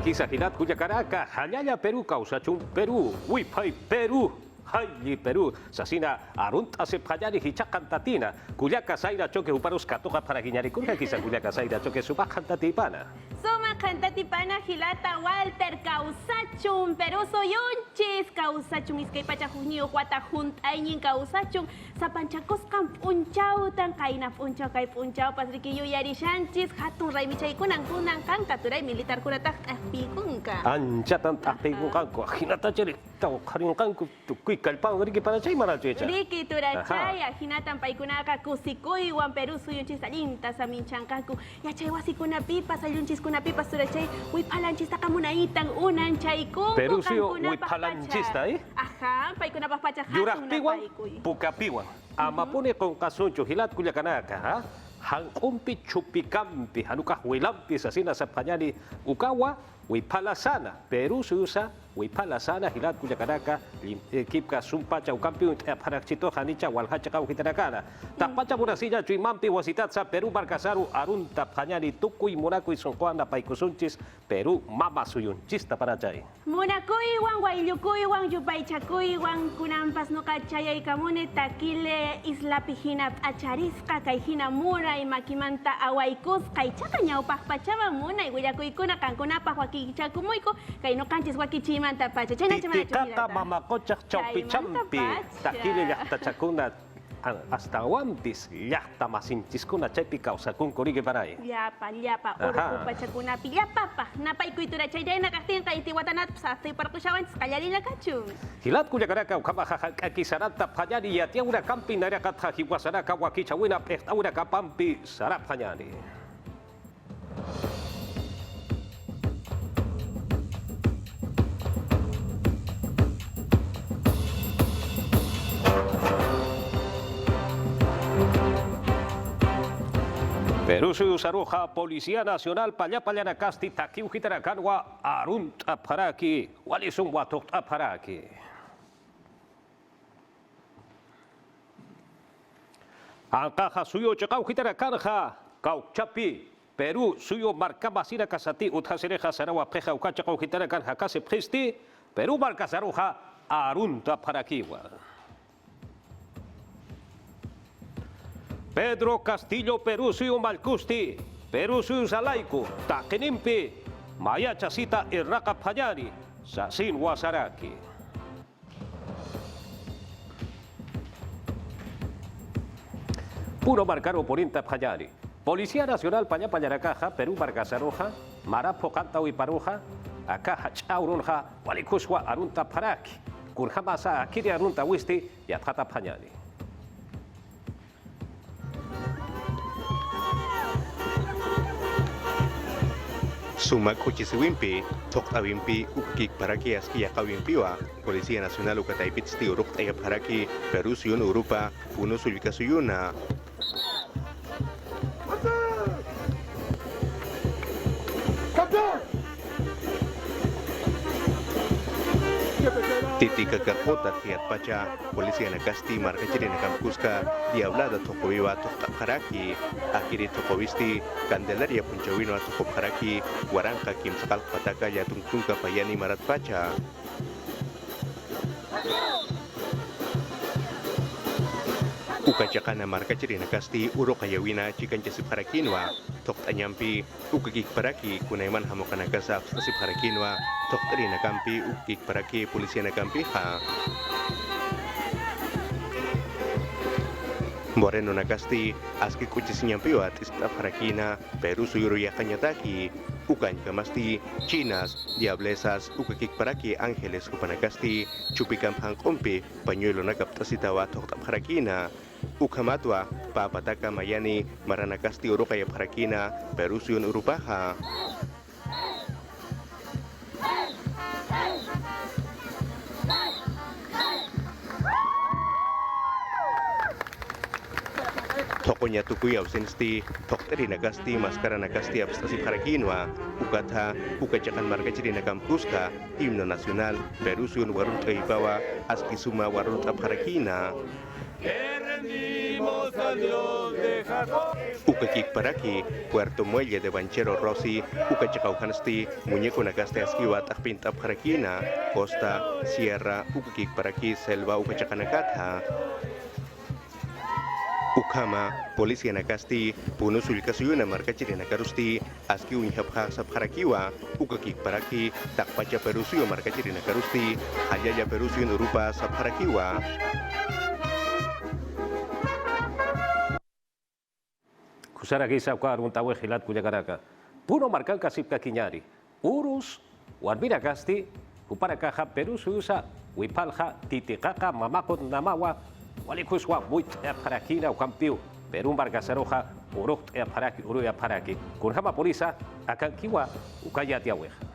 Kisah hilat kuya karaka, hanyanya Peru kausachun Peru, wipay Peru. Hai Peru, sasina arunta se payari hichakan tatina, kuya kasaira choque uparus katoka para giñari kuya kisah kuya kasaira choque subakan tatipana. Sumakan tatipana hilata Walter kausachun, Peru soyunchis kausachun iskay pachajunio huata juntainin kausachun, sapanchakos kan punchau tan kaina punchau kai punchau pasrikiyo yari shanchis hatun ray michay kunang kan katuray militar kunatak ahpikunka. Anchatan ahpikunka ko, hinata cheri tau karinkan ko tukui kalpang riki para chay mara checha. Riki turachaya hinatan paikunaka kusikuy wan Peru suyunchis alinta sa minchankaku, ya chay wasikuna pipa sayunchis kuna pipa surachay wipalanchis takamunaitang unan chay kuko. Peru suyo wipalanchis tay? Aha, paikuna papacha hatun Yurak na piwan, paikuy. puka piwan. Ama pune kong kasuncho hilat kuya kanaka ha. Hangkumpi chupikampi hanuka huilampi sa sina sa panyani ukawa wipalasana. Peru susa wipalasana hilat kuya kanaka kipka sumpacha ukampi parakchito hanicha walhacha kau hitanakana. Tapacha munasinya cui mampi wasitat sa Peru markasaru arunta panyani tukui munakui songkoana paikusunchis Peru mama suyunchis taparachay. Munakuy wang wailukuy wang yupaychakuy wang kunampas no kachayay kamune takile isla pihinap achariska kay hinamura makimanta awaikus kay chakañaw pachama munay willakuy kuna kankunapaj wakichakumuyko kay no kanchis wakichimanta pacha chayna Titikata mamakochak chaupichampi takile llaqta chakuna hasta wampis llaqta masinchis kuna chaypi kawsakun kurige paray. Llapa uruku pachakunapi llapapa napaykuy turachayayna kaqtin kay tiwatanat sastay parakushawan kallarina kachun. Hilat kuya karaka ukamaja kisarata panyani yatiaura kampi narakatha hiwasaraka wakichawina pehtaura kapampi sarap panyani. Peru saruja Policía Nacional pallapallana kasti takiu hitarakanwa arunta paraki walisung watok paraki. Angkaha suyo cekau hitarakanha kau capi Peru suyo marka basira kasati uthasereja sarawa peja ukachakau hitarakan hakase pristi Peru marka saruja arunta parakiwa. Pedro Castillo Perusiu Malcusti, Perusiu Salaiku, Takenimpi, Maya Chasita Irraka Panyani, Sasin Wasaraki. Puro marcaro Porinta Panyani. Policía Nacional Paña Pañaracaja, Perú Marcasaroja, Marapo Canta Paruja, Akaha Chaurunja, Walikuswa Arunta Paraki, Kurhamasa Akiri Arunta Wisti, Yatata Panyani. Suma kuchisiwimpi, toktawimpi, ukik paraki aski yakawimpiwa, Policía Nacional ukataipitsti uruk taya paraki, Peru suyun Urupa, puno suyuka suyuna. Titika kakota tiat pacha, Policía Nakasti marka ciri nakamkuska, diablada tokowiwa tokta paraki, akhiri tokowisti, Candelaria Puncawino toko paraki, warangka kim sakal pataka yatung tungka payani marat pacha. Ukachakana marka ciri nakasti uro kayawina cikan jasip harakinwa, tok tanyampi ukikik paraki kunaiman hamokana kasap sasip harakinwa, tok tari nakampi ukikik paraki Polisi nakampi ha. Moreno nakasti aski kucis nyampiwa tista harakina Peru suyuru yakanyataki, ukan kamasti Chinas, Diablesas, ukikik paraki Angeles kupanakasti, chupikam hangkompi, pañuelo nakaptasitawa tok harakina. Ukamatwa, papataka mayani, maranakasti urukaya parakina, Peru suyun urupaha. Tokonya tukui ausensti, tokteri nagasti, maskara nagasti abstasi parakinwa, ukatha, ukacakan marga ciri nakampuska, himno nasional, Peru suyun warut kaibawa, aski suma warut aparakina. Ukakik Paraki, Puerto Muelle de Banchero Rossi, Ukachakauhanasti, Muñeco Nagaste Asquiwa, Takpinta Parakina, Costa, Sierra, Ukakik Paraki, Selva, Ukachakanakatha. Ukama, Polisia Nakasti, Puno Sulkasuyuna Markachiri Nakarusti, Aski Unhapha Sapharakiwa, Ukakik Paraki, Takpacha Perusio Markachiri Nakarusti, Hayaya Perusio Nurupa Sapharakiwa. Kusara gisa kwa runtawe hilat kujagaraka. Puno markan kasip kakinyari. Urus, warbira gasti, uparakaha perususa, wipalha, titikaka, mamakot namawa, walikuswa muit parakina ukampiu. Perum bargasaroja, uruk paraki, uruya paraki. Kunhama polisa, akan kiwa, ukayat yaweja.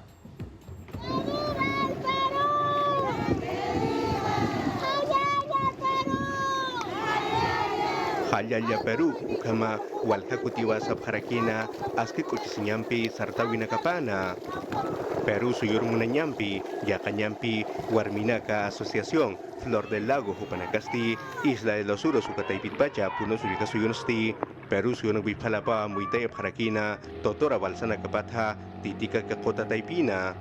Hayaya Peru, Ukama, Walhakutiwa Sabharakina, Aski Kuchisinyampi, Sartawina Kapana. Peru Suyur Munanyampi, Yakanyampi, Warminaka Asociación, Flor del Lago, Jupanacasti, Isla de los Uros, Ukataipitpacha, Puno Sulika Suyunosti, Peru Suyun Wipalapa, Muitaya Parakina, Totora Balsana Kapatha, Titica Kakota Taipina.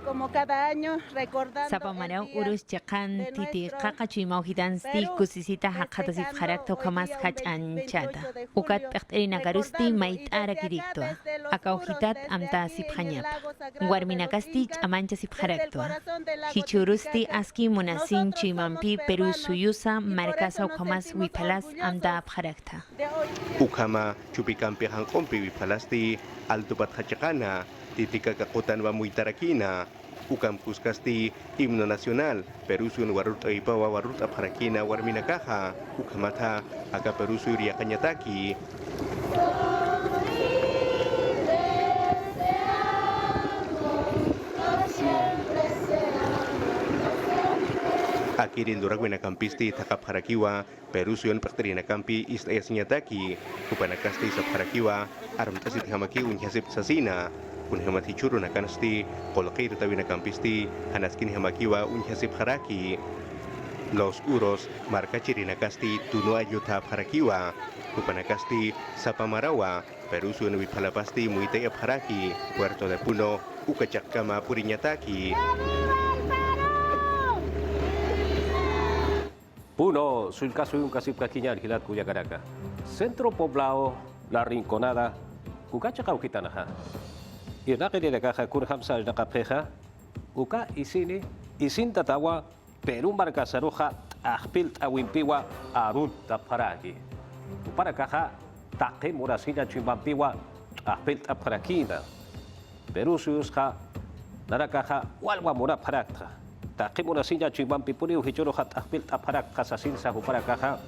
Como cada año recordando Sapamarau urus chakan titi kakachimau hidansti kusisita hakatasif harak tokamas hachan chata. Ukat pekterina garusti mait ara kiriktua. Akauhitat amta siphanyap. Warminakasti amancha sipharaktua. Hichurusti aski munasin chimampi Peru suyusa markasa ukamas wipalas amda abharakta. Ukama Chupikampi Hangkompi Wipalasti, Altupat Hachakana, Titica Kakotan Muitarakina. Ukam Kuskasti, Himno Nacional, Perusun Warut Aipawa Warut Aparakina Warminakaha, Ukamata, Aka Perusu Riakanyataki. Akirin Duragwina Kampisti, Takaparakiwa, Perusun Pakterina Kampi, Istayasnyataki, Upanakasti Sapharakiwa, Aramtasit Hamaki Unyasip Sasina. Kunhamat hichuru na kanasti, kolokay tatawi na kampisti, hanaskin hamakiwa unyasip haraki. Los Uros, marka chirinakasti, tuno ayuta harakiwa. Upanakasti, sa Pamarawa, Perusun wipalapasti muitay haraki, Puerto de Puno, Ukachakama Puriñataki. Puno, sulkasuyun kasip kakinyar hilat kuyagaraka. Centro Poblado, La Rinconada, Ukachakau kitanaha. Inaki de caja kurhamsa na kapeja, uka isini, isin tatawa, Peru marcasaroja, ahpilt awimpiwa, arun taparagi. Para caja, take murasina chimampiwa, ahpilt aparakina. Peru suyusha, narakaja, walwa mura parakta. Take murasina chimampi puri uhichoroja, ahpilt aparak kasasin sa para caja,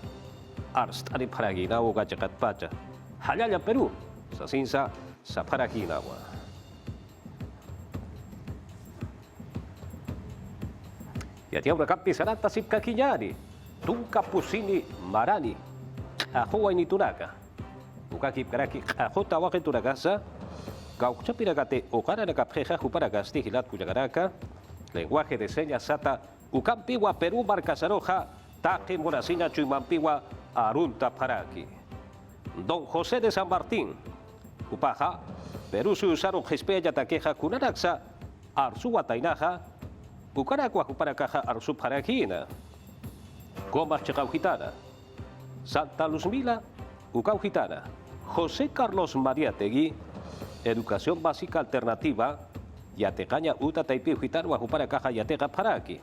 arstani paragina uga jakat pacha. Halaya Peru, sasinsa sa paragina wa. Yati aura kampi sanata sip kakinyari, tungka pusini marani, ahoa ini turaka. Ukakip karaki ahota wake turaka sa, gaukcha piragate okara na kapjeja juparagasti hilat kuyagaraka, lenguaje de señas sata, ukampiwa Peru marcasaroja, take morasina chumampiwa arunta paraki. Don José de San Martín, upaja, Peru se usaron gespeya taqueja kunaraksa, arsua tainaja, Ukarakwa para caja arsu parakina. Comas Checauhitana. Santa Luzmila, Ucauhitana. José Carlos María Tegui, Educación Básica Alternativa, Yatecaña Uta Taipiu Gitano, para caja Yateca Paraki.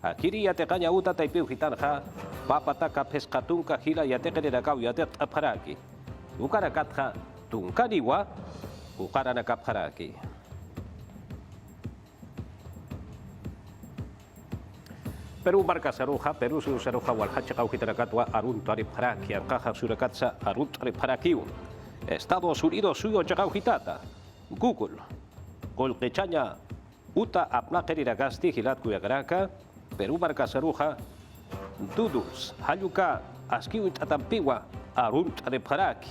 Akiri Yatecaña Uta Taipiu Gitanja, Papataca Pescatunca Gila Yateca de Nacau Yatet Paraki. Ucaracatja Tuncaniwa, Ucaranacap Paraki. Peru marcasaroja, Peru susaroja walhacha kauhitanakatwa arun tarip haraki arcaja surakatsa arun tarip harakiun. Estados Unidos suyo chakauhitata. Google. Golquechaña uta apnakeriragasti hilat kuyagaraka. Peru marcasaroja. Dudus hayuka askiwit atampiwa arun tarip haraki.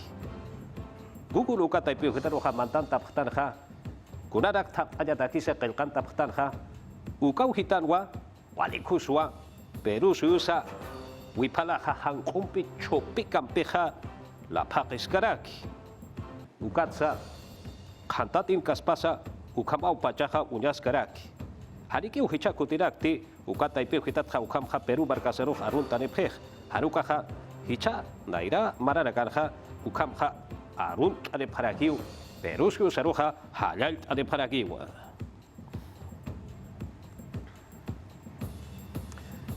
Google uka taipiu hitaroja mantan taphtanja. Kunarak tap ayatakisa kelkan taphtanja. Ukauhitanwa Walikuswa, Peru susa wipala hahangkumpi chupikampiha la pakiskaraki. Ukatsa kantatin kaspasa ukamau pachaha unyaskaraki. Hariki uhicha kutirakti ukataipi uhitatha ukamha Peru barkasaruh aruntanepeh. Harukaha hicha naira maranakanha ukamha aruntaneparakiu. Perusku saruha halal aneparakiwa.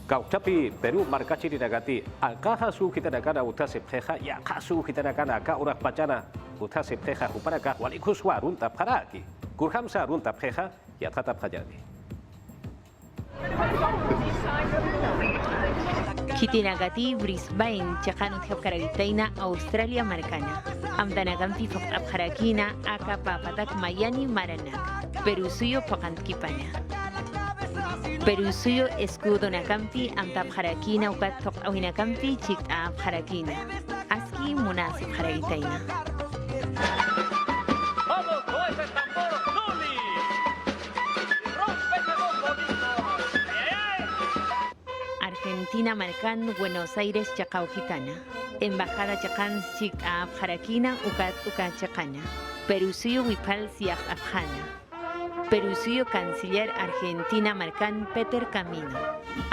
Kau tapi Peru markaci di negati, akaha su kita negara utasi peha, ya kasu kita negara aka urak pacana utasi peha uparakah walikus warun tap haraki, kurham sa run tap peha ya tatap hajadi. Kiti nagati Brisbane cakanut hapkaragitaina Australia marcana. Amdanagampi faktap harakina aka papatak mayani maranak. Peru suyo pakantkipana. Peru suyo escudo nakampi amtap harakina ukat tok awinakampi chik ap harakina. Aski munasib haragitaina. Argentina marcan Buenos Aires chakau gitana. Embajada chakan chik ap harakina ukat chakana. Peru suyo wipal siak afhana. Perusuyo Canciller Argentina marcan Peter Camino.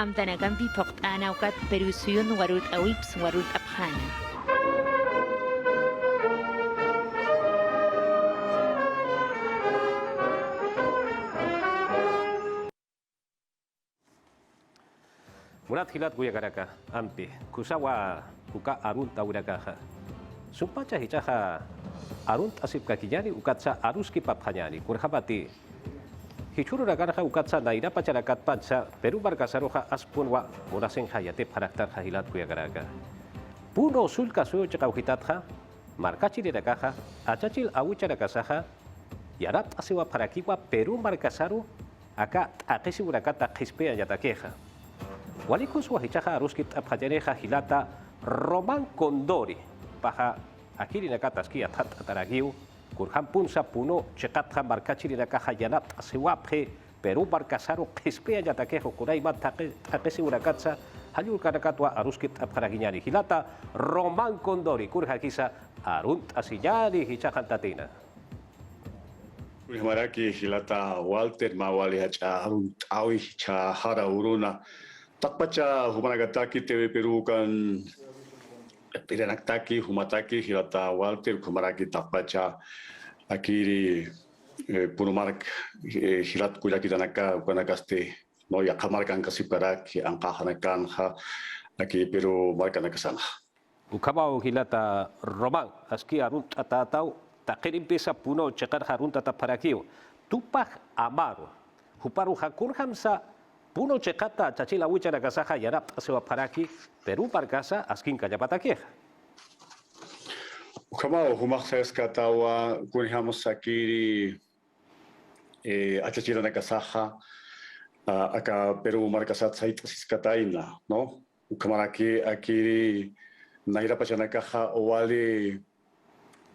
Amtanakampi poktana ukat Perusuyo warut awips warut abhana. Murat hilat guya garaka ampi kusawa kuka arun taurakaha. Sumpacha hicaha arun asip kakijani ukatsa arus kipapanyani kurhabati. Hichuru ragarha ukatsa naira pacharakat pansa Peru barkasaroha aspunwa munasen hayate paraktar hahilat kuya garaga. Puno sulka suyo chakauhitatha markachi de ragaha achachil awicharakasaha yarat asiwa parakiwa Peru barkasaru aka akesi urakata kispea yatakeja. Walikus wahichaha aruskit aphajaneja hilata Roman Condori paha akiri nakataskia tataragiu kurham punsa puno cekatha markachiri nakaha yanat asiwaphe Peru barkasaru kispea yatakejo kurai mat takesi urakatsa hayul kanakatwa aruskit aparaginyani hilata Roman Condori kurhakisa arunt asiyani hichahantatina. Maraki hilata Walter mawali hacha arunt awi hicha hara uruna takpacha humanagataki TV Peru kan Piranaktaki, Humataki, Hilata Walter, Kumaraki Takpacha, Akiri, Punumark, Hilat Kuyakitanaka, Ukanakaste, no Yakamarkan Kasiparaki, Ankahanakan, Aki Peru Markanakasan. Ukabau Hilata Roman, Aski Arunt Atatau, Takirin Pesa Puno, Chekar Harunta Taparakio, Tupak Amaro, Huparu Hakurhamsa, Puno Chekata, Chachila Wichara Kasaha, Yarap, Asewa Paraki, Peru Barkasa, Askin Kayapatakia. Kamau Humaxes Katawa, Kunhamos Sakiri, Achachira Nakasaha, Aka Peru Marcasat Sait Siskataina, no? Ukamaraki, Akiri, Naira Pachanakaha, Owali,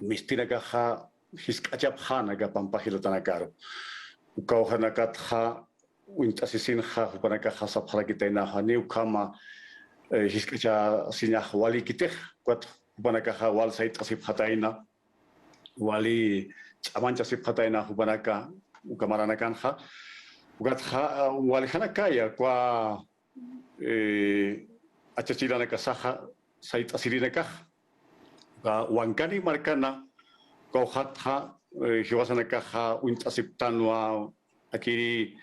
Mistinakaha, Hiskachaphana, Gapampahilotanakaro, Ukauhanakatha. Uintasisin ha hupanaka hasa parakitaina hani ukama hiskacha sinya wali kiteh kuat hupanaka ha wal sait asip hataina wali chamancha sip hataina hupanaka ukamaranakan ha ugat ha wali hanaka ya kwa achachira nakasaha sait asirinaka ka wankani markana ko hatha hiwasanaka ha uintasip tanwa akiri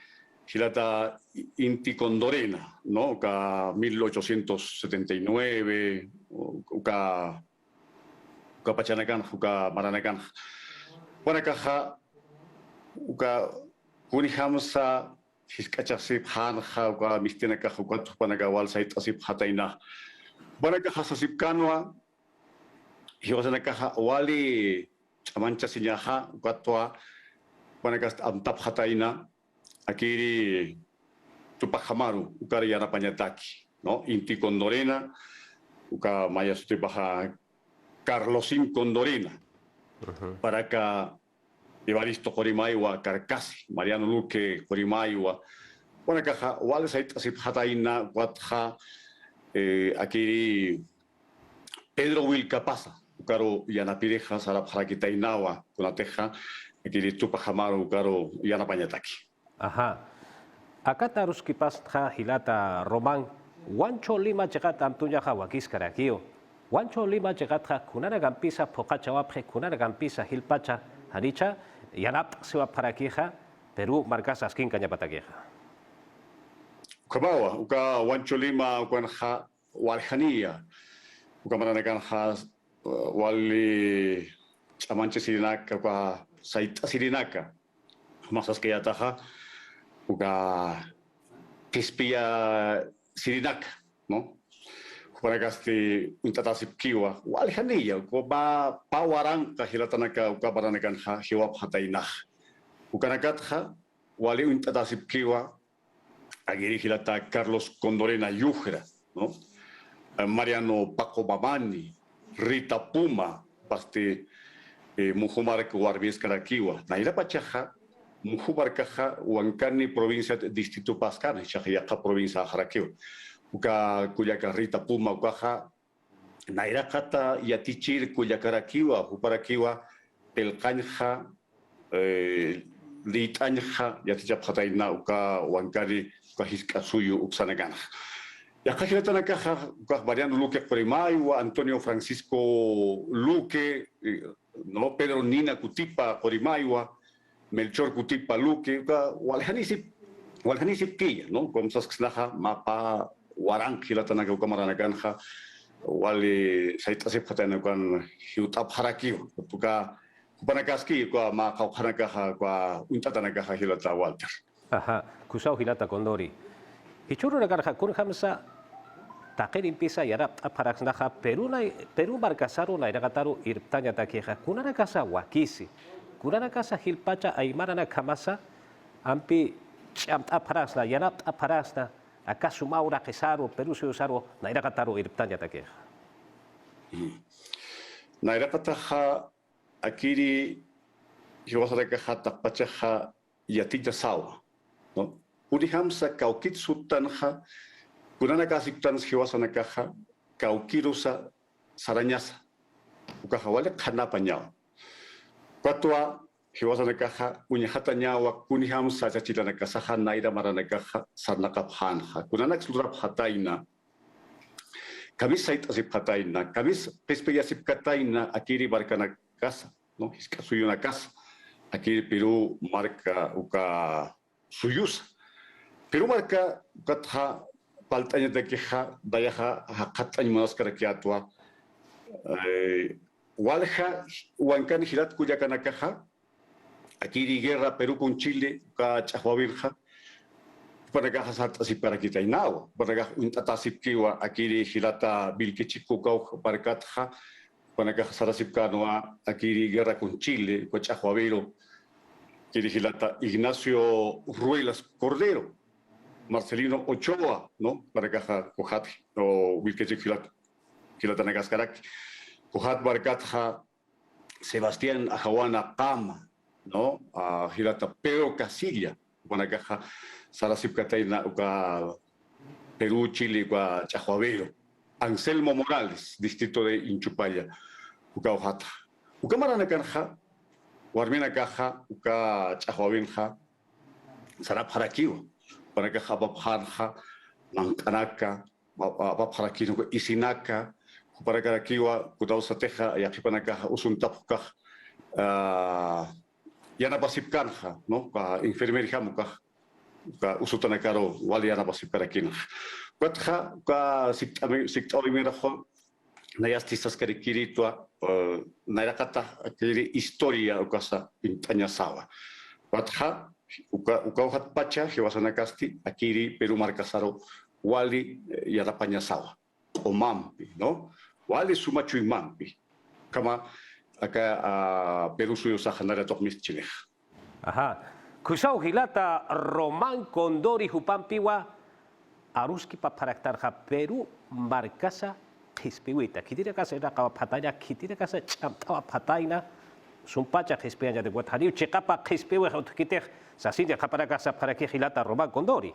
Hilata Inti Condorena, ¿no? Ca 1879, uka Pachanakan, uka Maranakan. Wanakaha, uka Kunihamsa, Hiskachasip Hanha, uka Mistinaka, uka Tupanagawal, Sait Asip Hataina. Wanakaha Sasip Kanwa, Hiwasanakaha, Wali, Amancha Sinyaha, Ukatua, Wanakas Amtap Hataina. Akiri Tupac Amaru, ukara yana panyataki, no? Inti Condorena, uka maya sutepaha Carlosin Condorena, para ka Evaristo Corimaiwa, Carcasi, Mariano Luque Corimaiwa, para ka wale sait asip hataina watha Aquí Pedro Wilcapasa, ukaro yanapireja sarap harakitainawa kunateja, aquí tupajamaro ukaro yanapañataki. Aha. Acá tarus kipas hilata Román, Wancho Lima llegat amtunya hawakis karakio. Wancho Lima llegat kunara gampisa pokachawapje kunara gampisa hilpacha hanicha yanap sewa parakija Perú marcas askin kanya patakeja. Ukabawa, uka Wancho Lima ukanha walhania, ukamaranakan has wali amanche sirinaka uka saita sirinaka, masas que yataja uka kispia sirinaka, no? Para gasti untatasip kiwa walhania uka ba pawarang kahilatanaka uka baranakan ha hiwap hatainah. Ukanakatja wali untatasip kiwa agiri hilata Carlos Condorena Yujra, no? Mariano Paco Babani, Rita Puma, paste Mujumarca Warbies Caraquiwa, Naira Pachaja, Mujumarcaja, Huancani, provincia de Distrito Pascana, Chajayaca, provincia de Jaraqueo, Uca Cuyaca Rita Puma, Ucaja, Naira Cata, Yatichir, Cuyacaraquiwa, Uparaquiwa, El Canja, Litanja, Yatichapataina, Uca, Huancari, Ucahisca Suyo, Uxanagana. Y acá está la caja, Mariano Luque Corimaiwa, Antonio Francisco Luque, no Pedro Nina Cutipa Corimaiwa, Melchor Cutipa Luque, Walhanisip Quilla, ¿no? Como Saxnaja, Mapa, Warang, Gilatana Camarana Ganja, Wali Saitase Patanakan, Hiutap Harakio, Puka, Panakaski, Ma Kauhanakaha, Untatanakaha Hilata Walter. Aha, Kusau Hilata Condori. Hichuru nagarha kurhamsa takir impisa yarap aparaksnaha Peru markasaro na iragataru irtanya takeja kunara kasa wakisi kunara kasa hilpacha aymarana kamasa ampi chamt aparaksna yarap aparaksna akasu maura kesaro Peru usaro na iragataru irtanya takeja. Na iragataha akiri hiwasarakaha takpachaha yatija sawa, no? Urihamsa kaukit sultanha, kunana kasiptan hiwasana kaha, kaukirusa saranyasa, ukahawale kanapanyao. Katwa hiwasana kaha, unyahatanyawa, kunihamsa chachilana kasaha naira marana kaha, sarnakaphanha, kunana sulrap hataina, kamis sait asip hataina, kamis pespeyasip kataina, akiri barkana casa, no, hiskasuyuna casa, akiri Peru marca uka suyusa. Peru marca katha paltanya de keha dayaha hakatany manaskara kiatwa walha huancan hirat kuyakana kaha aquí guerra Perú con Chile ka chahwabirha para que hasat así para que tainawa para que un tatasip kiwa aquí hilata bilkichiku kau para katha para que hasarasip kanwa aquí guerra con Chile ko chahwabiro aquí hilata Ignacio Ruelas Cordero Marcelino Ochoa, ¿no? Para caja Cojat, o Wilkechik Gilatanagascarak, Cojat Barcatja, Sebastián Ajawana Kama, ¿no? A Gilata Pedro Casilla, para caja Sarasip Cataina, Perú, Chile, Chahuavero, Anselmo Morales, distrito de Inchupaya, Ucaojata, Ucamarana Canja, Guarmina Caja, Uca Chahuavinja, Sarap Harakiwa. Para que hababharja, mankanaka, babharaki isinaka, para que akiwa, kudausateja, yakipanaka, usuntapka, yanapasipkanja, no, enfermerijamuka, usutanakaro, wali yanapasipkarakin. Patja, siktalimirajo, nayastisas karikiritua, nayakata, akiri historia, ukasa, intañasawa. Patja, Ukauhat Pacha, Hiwasana Casti, Akiri, Perú Marcasaro, Wali, Yarapaña Sawa, o Mampi, ¿no? Wali Sumachu y Mampi. Kama, acá Perú suyo Sajanara Tokmis Chile. Aha. Kusau Hilata, Román Condori, Jupampiwa, Aruski Paparaktarja, Perú Marcasa, Hispiwita. Kitira Casa era Pataya, Kitira Casa Chamtawa Pataina, Sumpacha Hispiana de Guatari, Checapa, Hispiwa, Kiter. Sasinja para casa para que Hilata Román Condori.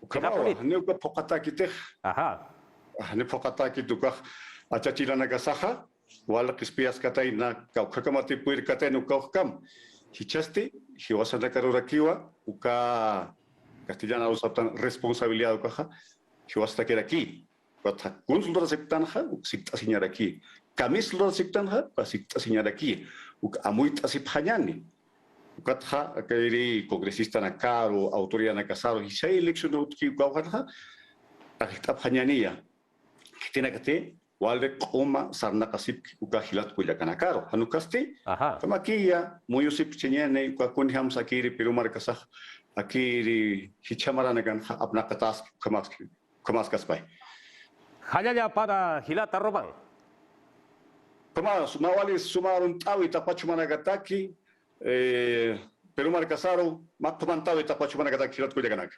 Ukamawa, niuka pokata kiteh. Aha. Ni pokata kitukah achachila nagasaha, wala kispias katay na kaukakamati puir katay no kaukam. Hichasti, hiwasana karurakiwa, uka Castellana usaptan responsabilidad ukaha, hiwasta kera aquí. Kata kunsul reseptanha, sikta sinyar aquí. Kamis lo siktanha, sikta sinyar aquí. Uka amuit asip hanyani. Ukatha kairi congresista na caro, autoridad na casaro, y se elección utki gawhatha, akitap hanyania. Kitina kate, walde koma sarna kasip ukahilat kuya kanakaro. Hanukasti, kamakia, moyosip chenyane, ukakunham sakiri pirumar kasah, akiri hichamara nagan apna katas kamas kaspai. Hayaya para Hilata Román. Kama mawali sumarun tawi tapachumanagataki, pirumar kasaro, maktumantawi tapachumanagataki hilat kuya kanak.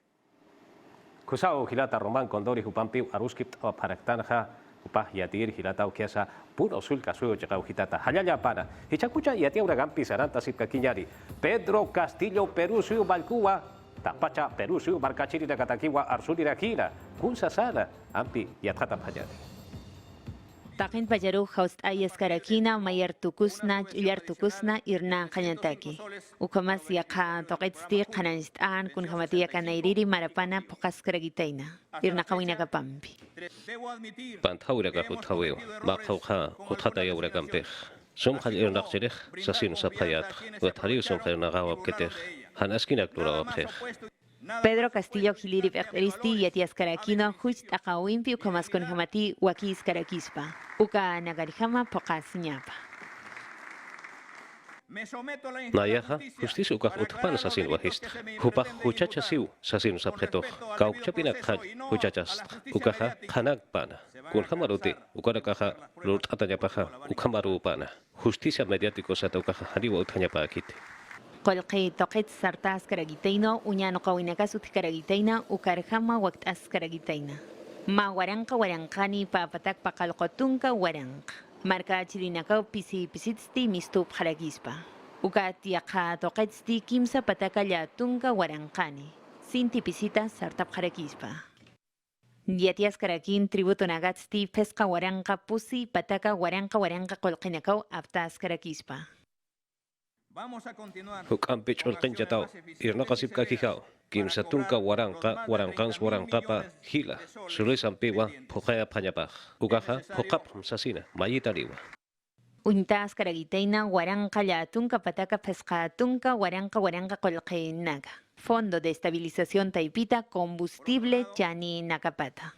Kusao Hilata Román Condori Hupampi Aruskip Paraktanja Upah Yatir Hilata Ukiasa Puro Sulka Suyo Chakau Hitata Hayaya para Hichakucha Yatia Uragampi Saranta Sipkakinyari Pedro Castillo Perusiu Balcua Tapacha Perusiu Barcachiri de Katakiwa Arsuli Rakira Kunsa Sala Ampi Yatata Payari Takin pajaru host ayas karakina mayer tukusna chullar tukusna irna kanyantaki. Ukamas yaka toqetsti qananjtan kun khamatiya kanairiri marapana pokas karagitaina. Irna kawina kapampi. Panthaura ka hutaweo maqawqa hutata yawra kampeh. Somkhal irna qchirih sasin sapayat. Wathariu somkhal nagawab keteh. Hanaskinak turawabkheh. Pedro Castillo Giliri Pecteristi Yatias Carakino Huch Takawimpi Ukamas con Hamati Wakis Karakispa Uka Nagarihama Pokas Nyapa Nayaha justicia uka utpan sasin wahist Hupa huchacha siu sasin sabjeto Kaukchapina khaj huchachas Ukaha khanak pana Kun hamaruti ukarakaha lut atañapaha ukamaru pana Justicia mediático sata ukaha hariwa utanyapa akite Kolqi toqet sartas karagitaino uñano qawinakas utkaragitaina ukarhama waqtas karagitaina ma waranqa waranqani papatak paqalqotunka waranqa marka chirinaka pisitsti mistup haragispa ukatiaqa toqetsti kimsa pataka llatunka waranqani sinti pisita sartap haragispa Yatias karakin tributo nagatsti pesqa waranqa pusi pataka waranqa kolqinakaw aptas karakispa Hukampi chulqinchataw irna qasip kakijao kimsatunka waranqans waranqapa hila sulisampiwa phuqaya phañapaj ukaja phuqapam sasina mayitariwa Untas karagitaina waranqa llatunka pataka pesqatunka waranqa kolqinaga Fondo de Estabilización Taipita Combustible Chani Nakapata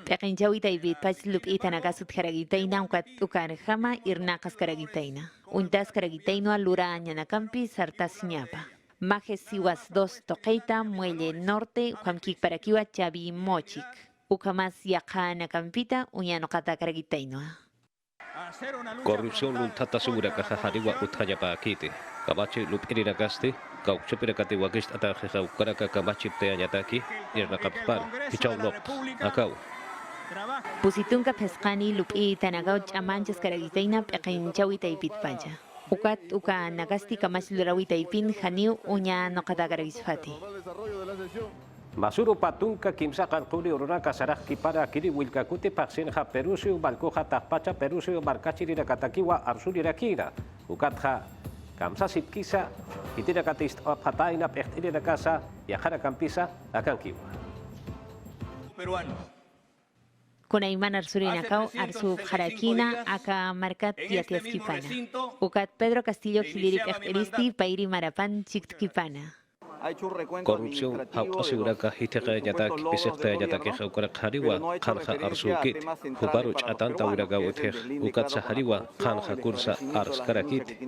Peqinchawi Taipit Pachlup Itanagasut Karagitaina Ukarjama Irnakas Karagitaina Untas Karagitaino Alura Ñanakampi Sartas Ñapa Majes Siwas 2 Toqueita Muelle Norte Juanquik Paraquiwa Chavi Mochik Ukamas Yaqa Nakampita Uñanokata Karagitaino Corrupción luntata segura kahariwa uthañapa akite Kabachi lup irinagaste Kauchapiracate Wagist Ataja Ukaraka Kamachi Teañataki irna kappan Hichau Nopt Akau Pusitunka pesqani lupi tanagaw chamanchas karagitaina peqinchawi taipit pacha. Ukat uka nagasti kamash lurawi taipin haniu uña noqata karagisfati. Masuru patunka kimsakan kuli urunaka saraki para kiri wilkakuti paksinha perusiu balkuha takpacha perusiu barkachiri rakatakiwa arsuli rakira. Ukatha kamsasip kisa itira katist apataina pechtiri rakasa yahara kampisa akankiwa. Peruano. Kunaiman arsurinakau arsub harakina aka markat yatiaskipana. Ukat Pedro Castillo Giliri Pechteristi pairi marapan chiktkipana. Corrupción hau aseguraka hiteka yatak bisekta yatak ukara khariwa khanha arsukit hubaruch atanta uraga utheh ukat sahariwa khanha kursa ars karakit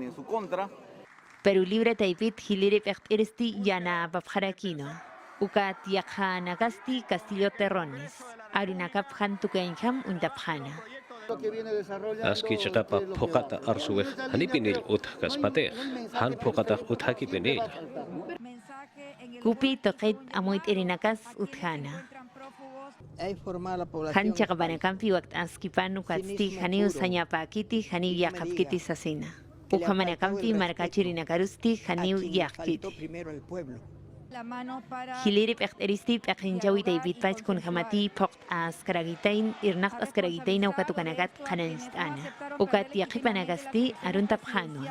Peru Libre Taipit Giliri Pechteristi yana babharakino. Ukat yakha nagasti Castillo Terrones. Arunakap hantukenham undapkhana. Aski chakapa phokata arsuweh hanipinil uthkas pateh han phokata uthaki pinil Kupi toqet amuit irinakas uthana. Han chaqabanakampi waqt askipan ukatsti haniu sañapakiti haniu yaqapkiti sasina. Ukamanakampi markachirinakarusti haniu yaqkiti. Hiliri peqteristi peqinjawi David Pach kun hamati pokt askaragitain irnaq askaragitain ukatukanagat qananistana. Ukat yaqipanagasti aruntap khanu.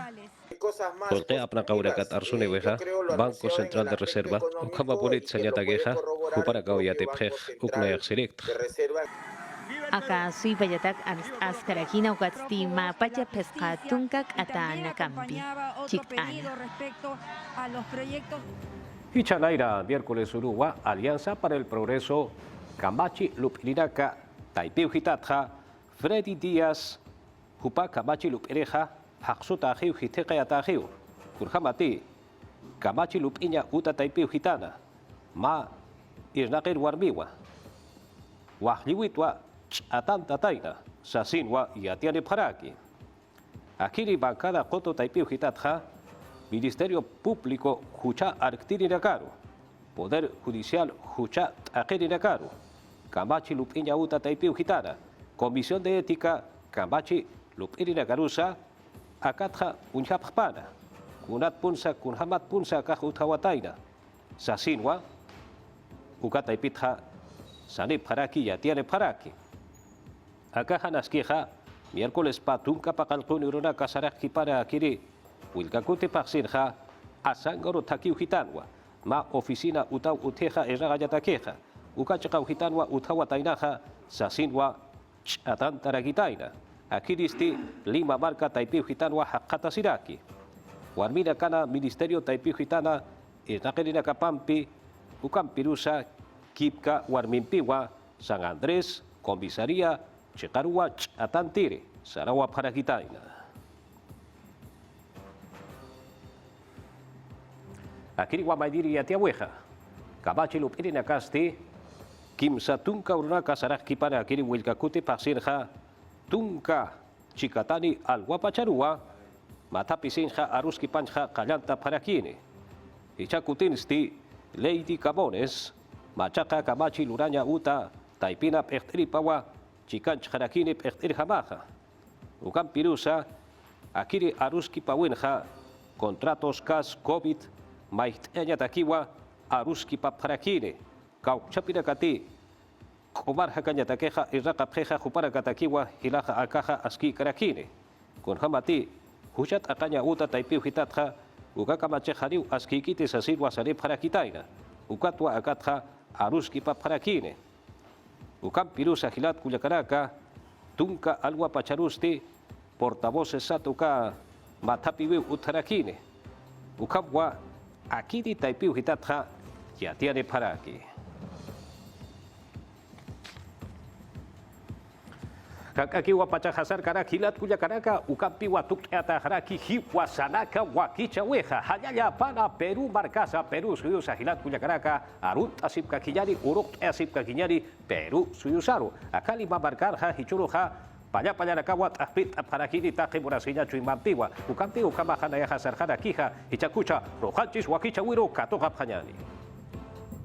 Porque apna kaurakat arsune weja, Banco Central de Reserva, ukama bonit sanyata geja, upara kauyate pej, uknayak select. Aka sui bayatak askarakina ukatsti ma pacha pesca tunkak atana kampi. Chiktana. Hichanaira, miércoles Uruguay, Alianza para el Progreso, Camachi Lupirinaca, Taipeu Hitatja, Freddy Díaz, Jupa Camachi Lupireja, Haxuta Hiu Hiteca Hiu, Kurhamati, Camachi Lupiña Uta Taipeu Hitana, Ma Isnaker Warmiwa, Wahliwitwa, Atanta Taina, Sasinwa y Atiane Paraki. Akiri Bancada Coto Taipeu Hitatja, Ministerio Público Jucha Arctirinakaru, Poder Judicial Jucha Aquirinakaru, Camachi Lupiña Uta Taipeu Gitana, Comisión de Ética Camachi Lupirinakarusa, Akatja Unchapjpana, Kunat Punsa Kunhamat Punsa Kahutawataina, Sasinwa, Ukataipitja, Sanip Paraki y Atiane Paraki. Akaja Nasqueja, miércoles Patunca Pacalcun Uruna Casaraki para Akiri. Wilkakuti Paksinja, Asangaro Takiu Hitanwa, Ma Oficina Utau Uteja Eragayatakeja, Ukachakau Hitanwa Utawa Tainaja, Sasinwa, Atantaragitaina, Akiristi, Lima Marca Taipiu Hitanwa Hakata Siraki, Warmina Kana Ministerio Taipiu Hitana, Ernakerina Kapampi, Ukampirusa, Kipka Warmimpiwa, San Andrés, Comisaría, Chekarua Atantire, Sarawa Paragitaina. Akiri Wamaidiri Yatiaweja, Kabachi Lupirina Casti, Kimsa Tunka Urunaka Saraki para Akiri Wilkakuti Pasinja, Tunka Chikatani Al Wapacharua, Matapisinja Aruski Panja Kallanta Parakini, Ichakutinsti, Lady Cabones, Machaca Kabachi Luraña Uta, Taipina Pechtripawa, Chikanch Harakini Pechtirjamaja, Ukampirusa, Akiri Aruski Pawinja, Contratos CAS COVID, Maitenya Takiwa, Aruski Paparakine, Kauchapina Kati, Komar Hakanya Takeja, Iraka Preja, Jupara Katakiwa, Hilaja Akaja, Aski Karakine, con Hamati, Hujat Akanya Uta Taipiu Hitatja, Ukakamache Hariu, Aski Kiti Sasirwa Sarip Harakitaina, Ukatwa Akatja, Aruski Paparakine, Ukam Pirusa Hilat Kuyakaraka, Tunka Alwa Pacharusti, Portavoces Satuka, Matapiwi Utarakine, Ukamwa, Akiri Taipiu Hitatja, Yatiane Paraki. Kakakiwa Pachahasar Karakilat Kuyakaraka, Ukampiwa Tukteata Haraki, Hiwa Sanaka, Wakicha Weja, Hayaya Pana, Perú, Marcasa, Perú, Suyusa, Hilat Kuyakaraka, Arut Asipka Kinyari, Uruk Asipka Kinyari, Perú, Suyusaru, Akali Mabarkarja, Hichuruja, Paya Payanakawa, Tapit, Parakini, Taje, Murasilla, Chuimampiwa, Ukampi, Ukamahana, Hasarjana, Kija, Ichakucha, Rojanchis, Wakicha Wiro, Katoja Panyani.